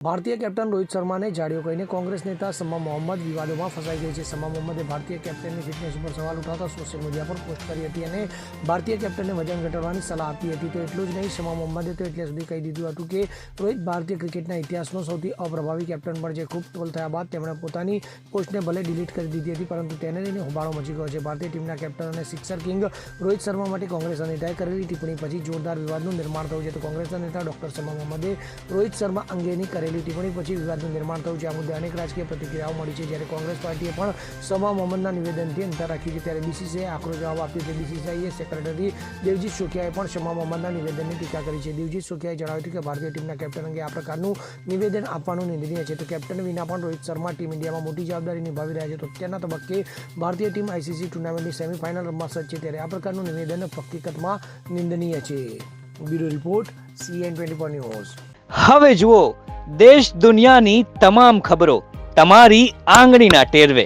ભારતીય કેપ્ટન રોહિત શર્માને જાડ્યો કહીને કોંગ્રેસ નેતા સમા મોહમ્મદ વિવાદોમાં ફસાઈ ગઈ છે. સમા મોહમ્મદે ભારતીય કેપ્ટનની ફિટનેસ ઉપર સવાલ ઉઠાવતા સોશિયલ મીડિયા પર પોસ્ટ કરી હતી અને ભારતીય કેપ્ટનને વજન ઘટાડવાની સલાહ આપી હતી. તો એટલું જ નહીં, સમા મોહમ્મદે તો એટલે સુધી કહી દીધું હતું કે રોહિત ભારતીય ક્રિકેટના ઇતિહાસનો સૌથી અપ્રભાવી કેપ્ટન પણ છે. ખૂબ ટ્રોલ થયા બાદ તેમણે પોતાની પોસ્ટને ભલે ડિલીટ કરી દીધી હતી, પરંતુ તેને લઈને હોબાળો મચી ગયો છે. ભારતીય ટીમના કેપ્ટન અને સિક્સર કિંગ રોહિત શર્મા માટે કોંગ્રેસના નેતાએ કરેલી ટિપ્પણી પછી જોરદાર વિવાદનું નિર્માણ થયું છે. તો કોંગ્રેસના નેતા ડોક્ટર સમા મોહમ્મદે રોહિત શર્મા અંગેની કરેલી ટિપ્પણી પછી વિવાદનું નિર્માણ થયું છે. આ મુદ્દે અનેક રાજકીય પ્રતિક્રિયાઓ મળી છે. જ્યારે કોંગ્રેસ પાર્ટીએ પણ સમા મોહમ્મદના નિવેદનથી અંતર રાખ્યું છે, ત્યારે બીસીસીઆઈએ આકરો જવાબ આપ્યો છે. બીસીસીઆઈએ સેક્રેટરી દેવજીત સોખિયાએ પણ સમા મોહમ્મદના નિવેદનની ટીકા કરી છે. દેવજીત સોખિયાએ જણાવ્યું હતું કે ભારતીય ટીમના કેપ્ટન અંગે આ પ્રકારનું નિવેદન આપવાનું નિંદનીય છે. તો કેપ્ટન વિના પણ રોહિત શર્મા ટીમ ઇન્ડિયામાં મોટી જવાબદારી નિભાવી રહ્યા છે. તો અત્યારના તબક્કે ભારતીય ટીમ આઈસીસી ટુર્નામેન્ટની સેમીફાઇનલ રમવા સજ્જ છે, ત્યારે આ પ્રકારનું નિવેદન હકીકતમાં નિંદનીય છે. Bureau report CN24 news. હવે જુઓ દેશ દુનિયાની તમામ ખબરો તમારી આંગળીના ટેરવે.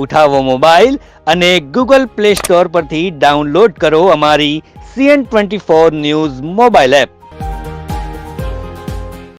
ઉઠાવો મોબાઈલ અને ગૂગલ પ્લે સ્ટોર પરથી ડાઉનલોડ કરો અમારી CN24 ન્યૂઝ મોબાઈલ એપ.